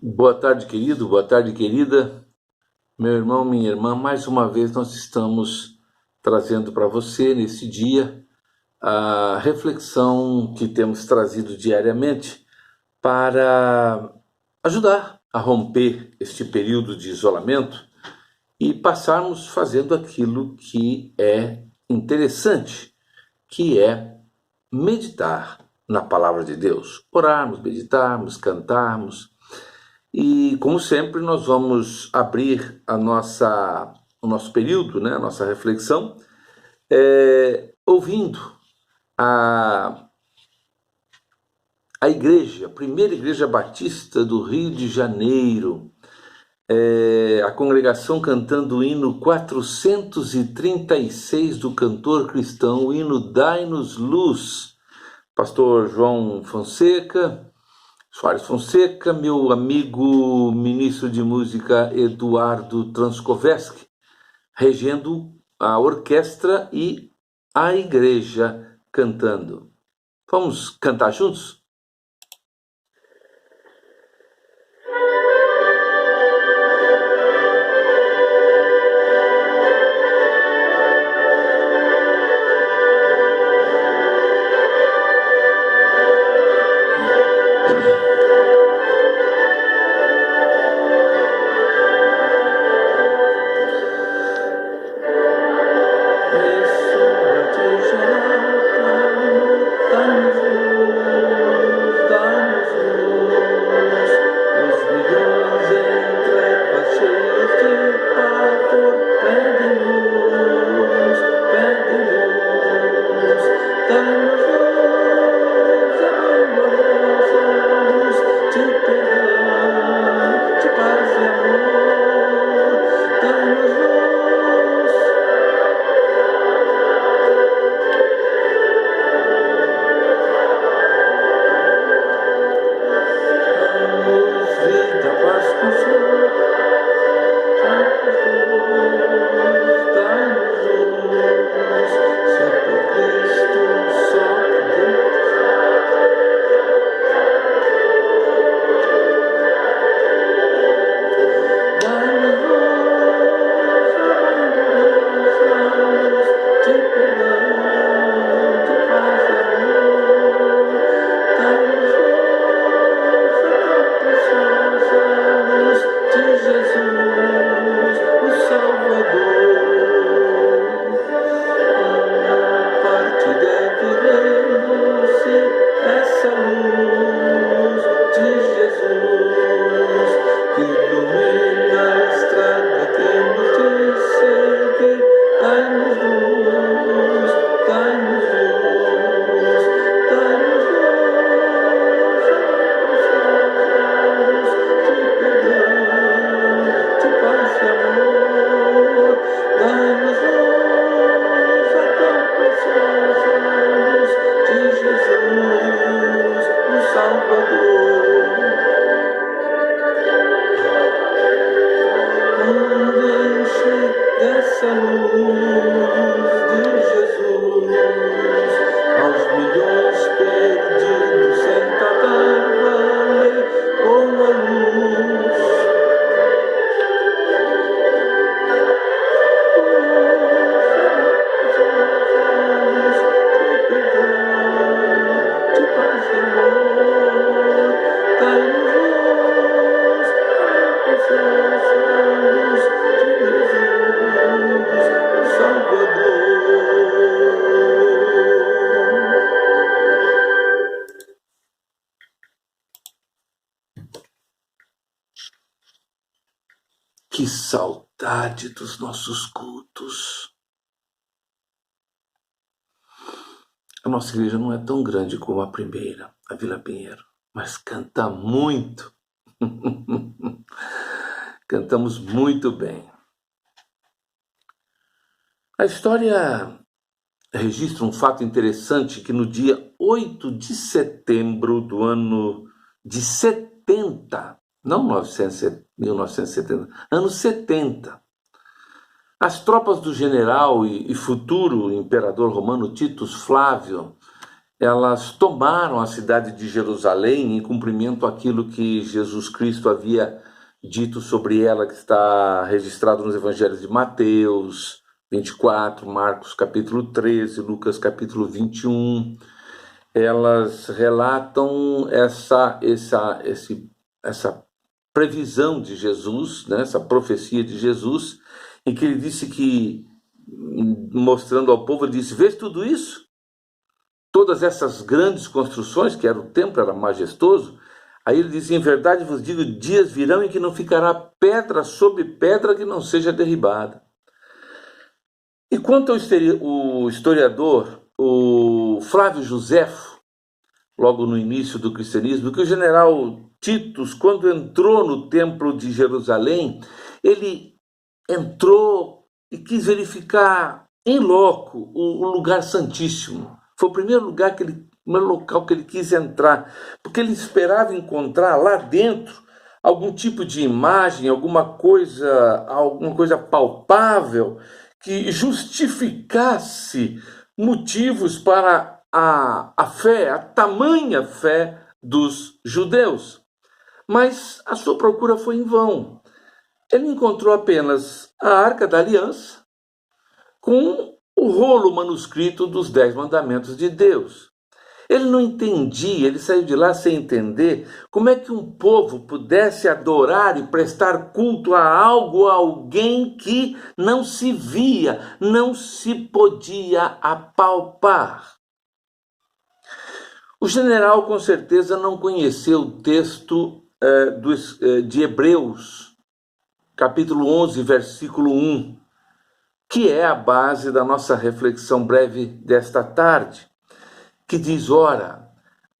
Boa tarde, querido, boa tarde, querida. Meu irmão, minha irmã, mais uma vez nós estamos trazendo para você, nesse dia, a reflexão que temos trazido diariamente para ajudar a romper este período de isolamento e passarmos fazendo aquilo que é interessante, que é meditar na palavra de Deus. Orarmos, meditarmos, cantarmos. E, como sempre, nós vamos abrir o nosso período, né, a nossa reflexão, ouvindo a, a igreja, a primeira igreja batista do Rio de Janeiro, a congregação cantando o hino 436 do cantor cristão, o hino Dai-nos Luz, pastor João Soares Fonseca, meu amigo ministro de música Eduardo Transcoveski, regendo a orquestra e a igreja cantando. Vamos cantar juntos? Que saudade dos nossos cultos. A nossa igreja não é tão grande como a primeira, a Vila Pinheiro, mas canta muito. Cantamos muito bem. A história registra um fato interessante que no dia 8 de setembro do ano de 70, não 1970, anos 70, as tropas do general e futuro imperador romano Titus Flávio elas tomaram a cidade de Jerusalém em cumprimento àquilo que Jesus Cristo havia dito sobre ela, que está registrado nos evangelhos de Mateus 24, Marcos capítulo 13, Lucas capítulo 21. Elas relatam essa previsão de Jesus, né, essa profecia de Jesus, em que ele disse que, mostrando ao povo, ele disse: vês tudo isso? Todas essas grandes construções, que era o templo, era majestoso. Aí ele diz: em verdade vos digo, dias virão em que não ficará pedra sobre pedra que não seja derribada. E quanto ao historiador, o Flávio Joséfo, logo no início do cristianismo, que o general Titus, quando entrou no templo de Jerusalém, ele entrou e quis verificar em loco o lugar santíssimo. Foi o primeiro local que ele quis entrar, porque ele esperava encontrar lá dentro algum tipo de imagem, alguma coisa palpável que justificasse motivos para a fé, a tamanha fé dos judeus. Mas a sua procura foi em vão. Ele encontrou apenas a Arca da Aliança com o rolo manuscrito dos 10 mandamentos de Deus. Ele não entendia, ele saiu de lá sem entender como é que um povo pudesse adorar e prestar culto a algo, a alguém que não se via, não se podia apalpar. O general com certeza não conheceu o texto de Hebreus, capítulo 11, versículo 1, que é a base da nossa reflexão breve desta tarde, que diz: ora,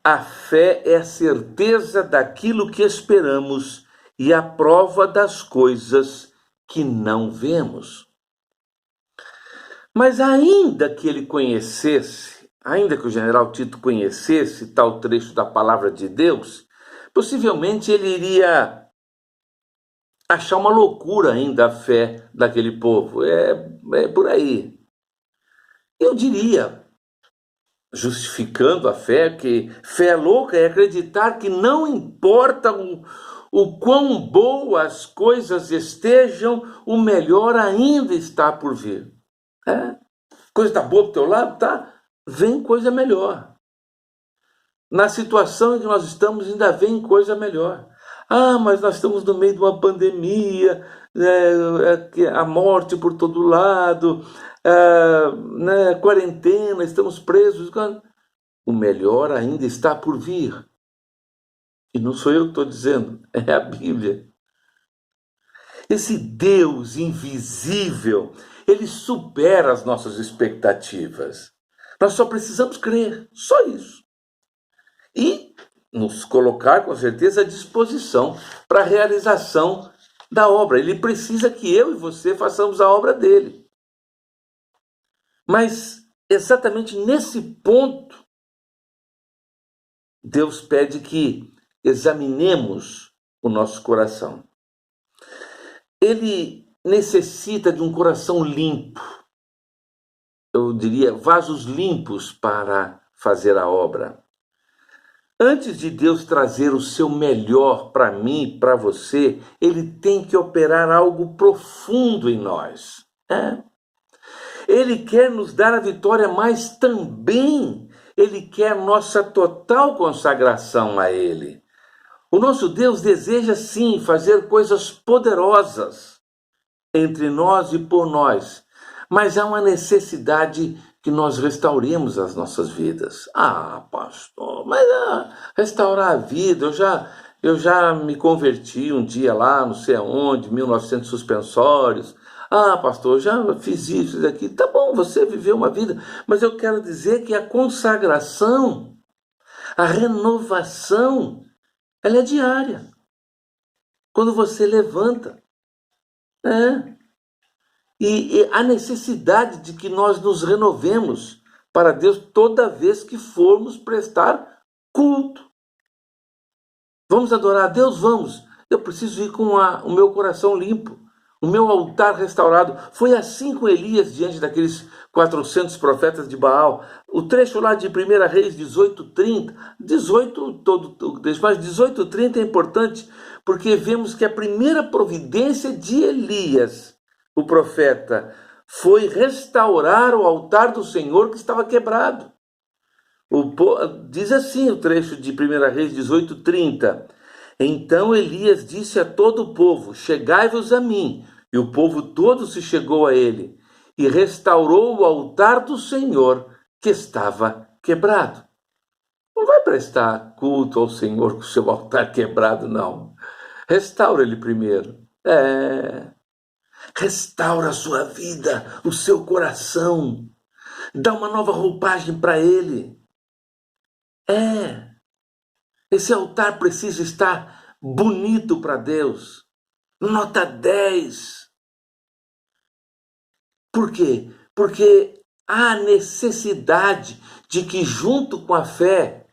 a fé é a certeza daquilo que esperamos e a prova das coisas que não vemos. Mas ainda que ele conhecesse, ainda que o general Tito conhecesse tal trecho da palavra de Deus, possivelmente ele iria achar uma loucura ainda a fé daquele povo. É por aí. Eu diria, justificando a fé, que fé louca é acreditar que não importa o quão boas as coisas estejam, o melhor ainda está por vir. Coisa está boa para o teu lado? Tá, vem coisa melhor. Na situação em que nós estamos, ainda vem coisa melhor. Mas nós estamos no meio de uma pandemia, a morte por todo lado, quarentena, estamos presos. O melhor ainda está por vir. E não sou eu que estou dizendo, é a Bíblia. Esse Deus invisível, ele supera as nossas expectativas. Nós só precisamos crer, só isso. E nos colocar, com certeza, à disposição para a realização da obra. Ele precisa que eu e você façamos a obra dele. Mas, exatamente nesse ponto, Deus pede que examinemos o nosso coração. Ele necessita de um coração limpo. Eu diria, vasos limpos para fazer a obra. Antes de Deus trazer o seu melhor para mim, para você, ele tem que operar algo profundo em nós. Ele quer nos dar a vitória, mas também ele quer nossa total consagração a ele. O nosso Deus deseja, sim, fazer coisas poderosas entre nós e por nós, mas há uma necessidade que nós restauremos as nossas vidas. Pastor, mas restaurar a vida, eu já me converti um dia lá, não sei aonde, 1900 suspensórios. Pastor, eu já fiz isso daqui. Tá bom, você viveu uma vida, mas eu quero dizer que a consagração, a renovação, ela é diária. Quando você levanta. E a necessidade de que nós nos renovemos para Deus toda vez que formos prestar culto. Vamos adorar a Deus? Vamos. Eu preciso ir com o meu coração limpo, o meu altar restaurado. Foi assim com Elias diante daqueles 400 profetas de Baal. O trecho lá de 1 Reis 18:30, 18 todo o trecho, mas 18:30 é importante porque vemos que a primeira providência de Elias, o profeta, foi restaurar o altar do Senhor que estava quebrado. Diz assim o trecho de 1 Reis 18:30. Então Elias disse a todo o povo: chegai-vos a mim. E o povo todo se chegou a ele e restaurou o altar do Senhor que estava quebrado. Não vai prestar culto ao Senhor com o seu altar quebrado, não. Restaura ele primeiro. Restaura a sua vida, o seu coração. Dá uma nova roupagem para ele. Esse altar precisa estar bonito para Deus. Nota 10. Por quê? Porque há necessidade de que, junto com a fé,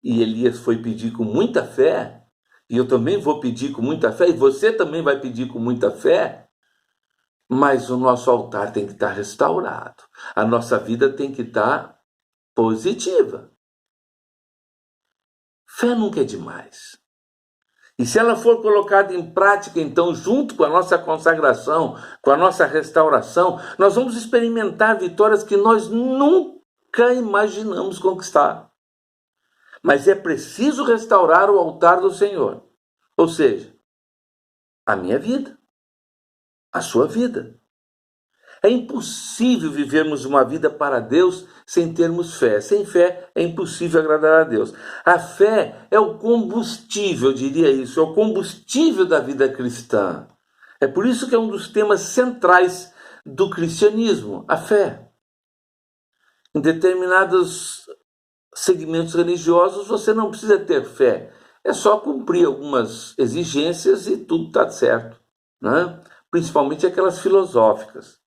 e Elias foi pedir com muita fé, e eu também vou pedir com muita fé, e você também vai pedir com muita fé, mas o nosso altar tem que estar restaurado. A nossa vida tem que estar positiva. Fé nunca é demais. E se ela for colocada em prática, então, junto com a nossa consagração, com a nossa restauração, nós vamos experimentar vitórias que nós nunca imaginamos conquistar. Mas é preciso restaurar o altar do Senhor. Ou seja, a minha vida, a sua vida. É impossível vivermos uma vida para Deus sem termos fé. Sem fé é impossível agradar a Deus. A fé é o combustível, eu diria isso, é o combustível da vida cristã. É por isso que é um dos temas centrais do cristianismo, a fé. Em determinados segmentos religiosos você não precisa ter fé. É só cumprir algumas exigências e tudo está certo, né? Principalmente aquelas filosóficas.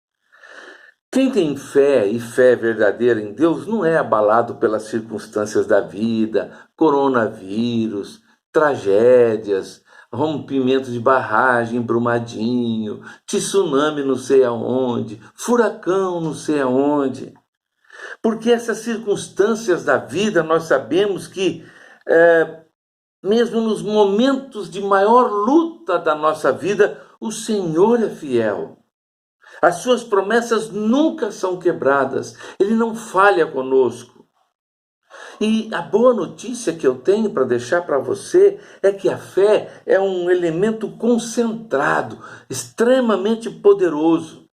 Quem tem fé e fé verdadeira em Deus não é abalado pelas circunstâncias da vida, coronavírus, tragédias, rompimento de barragem, Brumadinho, tsunami não sei aonde, furacão não sei aonde. Porque essas circunstâncias da vida nós sabemos que, mesmo nos momentos de maior luta da nossa vida, o Senhor é fiel. As suas promessas nunca são quebradas. Ele não falha conosco. E a boa notícia que eu tenho para deixar para você é que a fé é um elemento concentrado, extremamente poderoso.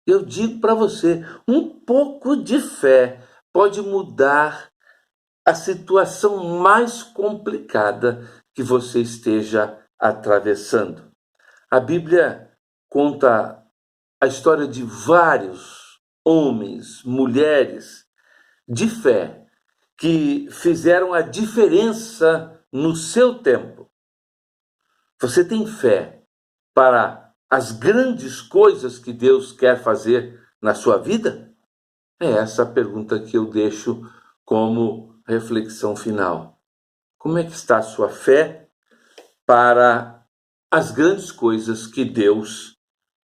Eu digo para você, um pouco de fé pode mudar a situação mais complicada que você esteja atravessando. A Bíblia conta a história de vários homens, mulheres de fé que fizeram a diferença no seu tempo. Você tem fé para as grandes coisas que Deus quer fazer na sua vida? É essa a pergunta que eu deixo como reflexão final. Como é que está a sua fé para as grandes coisas que Deus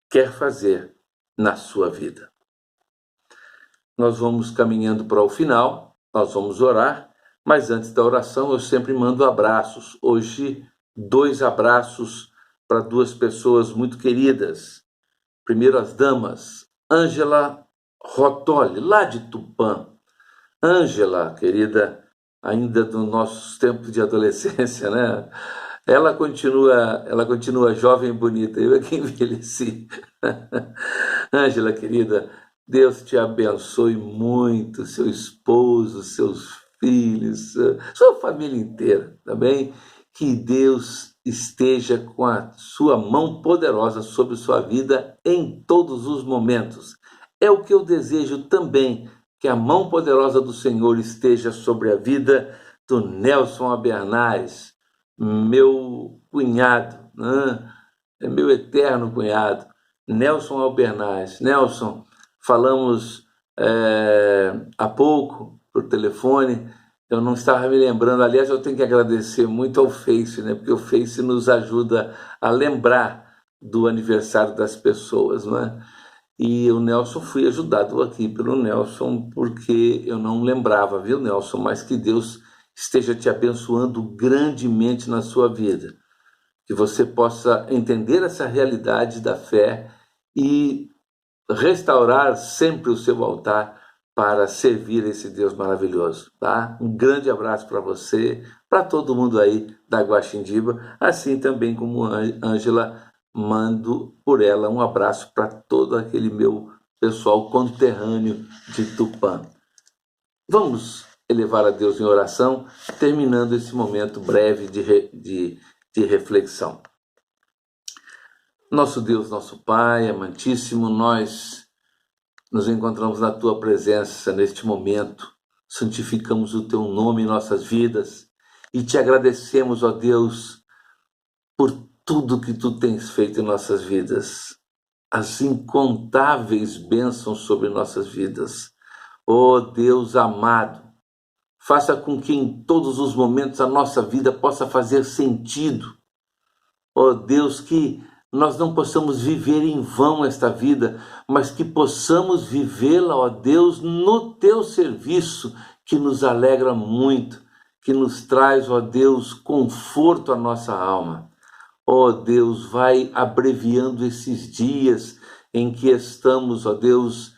quer fazer na sua vida? Nós vamos caminhando para o final, nós vamos orar, mas antes da oração eu sempre mando abraços. Hoje, 2 abraços para 2 pessoas muito queridas. Primeiro as damas, Ângela Rotoli, lá de Tupã. Ângela, querida, ainda dos nossos tempos de adolescência, né? Ela continua jovem e bonita, eu é que envelheci. Ângela, querida, Deus te abençoe muito, seu esposo, seus filhos, sua família inteira, tá bem? Que Deus esteja com a sua mão poderosa sobre sua vida em todos os momentos. É o que eu desejo também, que a mão poderosa do Senhor esteja sobre a vida do Nelson Abernaz, meu cunhado, né? É meu eterno cunhado, Nelson Albernaz. Nelson, falamos há pouco por telefone, eu não estava me lembrando, aliás, eu tenho que agradecer muito ao Face, né? Porque o Face nos ajuda a lembrar do aniversário das pessoas, não é? E o Nelson, fui ajudado aqui pelo Nelson, porque eu não lembrava, viu, Nelson? Mas que Deus esteja te abençoando grandemente na sua vida. Que você possa entender essa realidade da fé e restaurar sempre o seu altar para servir esse Deus maravilhoso, tá? Um grande abraço para você, para todo mundo aí da Guaxindiba, assim também como Ângela, mando por ela um abraço para todo aquele meu pessoal conterrâneo de Tupã. Vamos elevar a Deus em oração, terminando esse momento breve de reflexão. Nosso Deus, nosso Pai, amantíssimo, nós nos encontramos na Tua presença neste momento, santificamos o Teu nome em nossas vidas e Te agradecemos, ó Deus, por tudo que Tu tens feito em nossas vidas, as incontáveis bênçãos sobre nossas vidas. Ó Deus amado, faça com que em todos os momentos a nossa vida possa fazer sentido. Ó Deus, que nós não possamos viver em vão esta vida, mas que possamos vivê-la, ó Deus, no Teu serviço, que nos alegra muito, que nos traz, ó Deus, conforto à nossa alma. Ó Deus, vai abreviando esses dias em que estamos, ó Deus,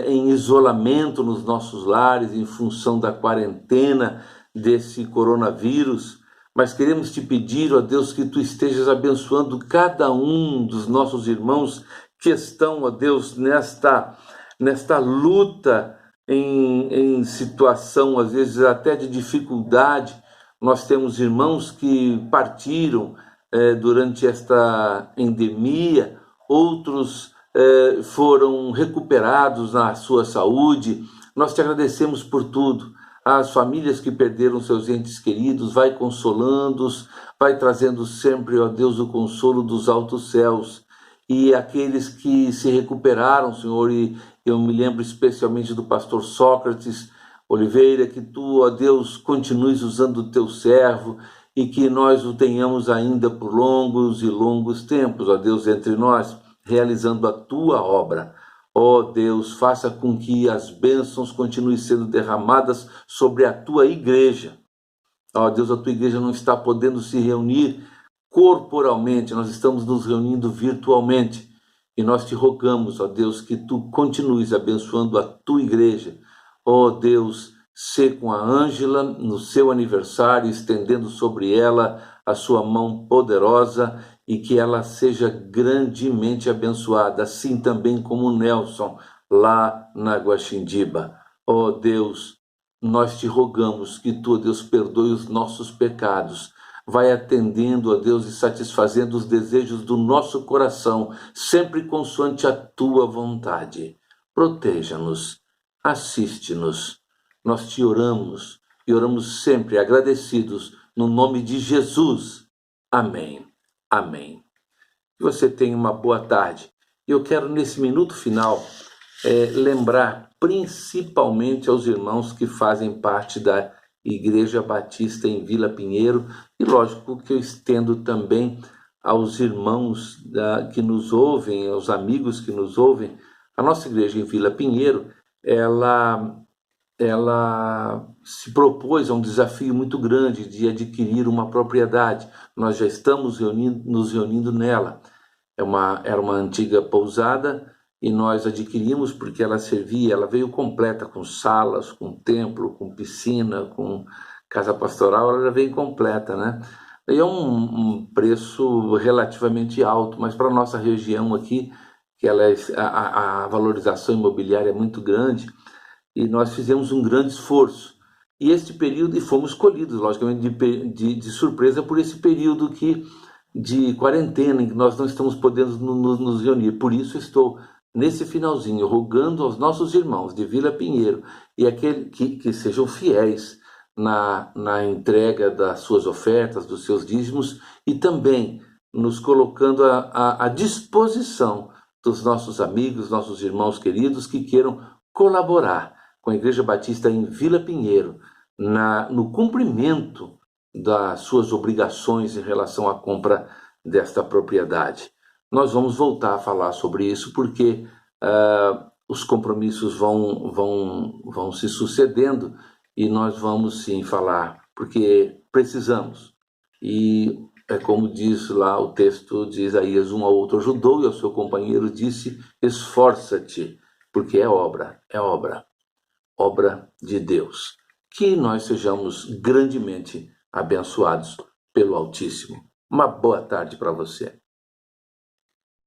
em isolamento nos nossos lares, em função da quarentena desse coronavírus. Mas queremos te pedir, ó Deus, que Tu estejas abençoando cada um dos nossos irmãos que estão, ó Deus, nesta luta em situação, às vezes até de dificuldade. Nós temos irmãos que partiram durante esta endemia, outros foram recuperados na sua saúde. Nós te agradecemos por tudo. As famílias que perderam seus entes queridos, vai consolando-os, vai trazendo sempre, ó Deus, o consolo dos altos céus. E aqueles que se recuperaram, Senhor, e eu me lembro especialmente do pastor Sócrates Oliveira, que Tu, ó Deus, continues usando o Teu servo e que nós o tenhamos ainda por longos e longos tempos, ó Deus, entre nós, realizando a Tua obra. Ó Deus, faça com que as bênçãos continuem sendo derramadas sobre a Tua igreja. Ó Deus, a Tua igreja não está podendo se reunir corporalmente, nós estamos nos reunindo virtualmente. E nós te rogamos, ó Deus, que Tu continues abençoando a Tua igreja. Ó Deus, sê com a Ângela no seu aniversário, estendendo sobre ela a Sua mão poderosa, e que ela seja grandemente abençoada, assim também como o Nelson, lá na Guaxindiba. Ó Deus, nós te rogamos que Tu, ó Deus, perdoe os nossos pecados, vai atendendo, ó Deus, e satisfazendo os desejos do nosso coração, sempre consoante a Tua vontade. Proteja-nos, assiste-nos, nós te oramos, e oramos sempre agradecidos, no nome de Jesus. Amém. Amém. Que você tenha uma boa tarde. Eu quero, nesse minuto final, lembrar principalmente aos irmãos que fazem parte da Igreja Batista em Vila Pinheiro, e lógico que eu estendo também aos irmãos que nos ouvem, aos amigos que nos ouvem. A nossa igreja em Vila Pinheiro, ela se propôs a um desafio muito grande de adquirir uma propriedade. Nós já estamos nos reunindo nela. Era uma antiga pousada e nós adquirimos porque ela veio completa, com salas, com templo, com piscina, com casa pastoral, ela veio completa, né? E é um preço relativamente alto, mas para a nossa região aqui, que a valorização imobiliária é muito grande, e nós fizemos um grande esforço. E este período, e fomos escolhidos, logicamente, de surpresa por esse período de quarentena, em que nós não estamos podendo nos reunir. Por isso estou, nesse finalzinho, rogando aos nossos irmãos de Vila Pinheiro, e aqueles que sejam fiéis na entrega das suas ofertas, dos seus dízimos, e também nos colocando à disposição dos nossos amigos, nossos irmãos queridos, que queiram colaborar com a Igreja Batista em Vila Pinheiro, no cumprimento das suas obrigações em relação à compra desta propriedade. Nós vamos voltar a falar sobre isso, porque os compromissos vão se sucedendo e nós vamos sim falar, porque precisamos. E é como diz lá o texto de Isaías, um ao outro ajudou e ao seu companheiro disse, esforça-te, porque é obra de Deus. Que nós sejamos grandemente abençoados pelo Altíssimo. Uma boa tarde para você.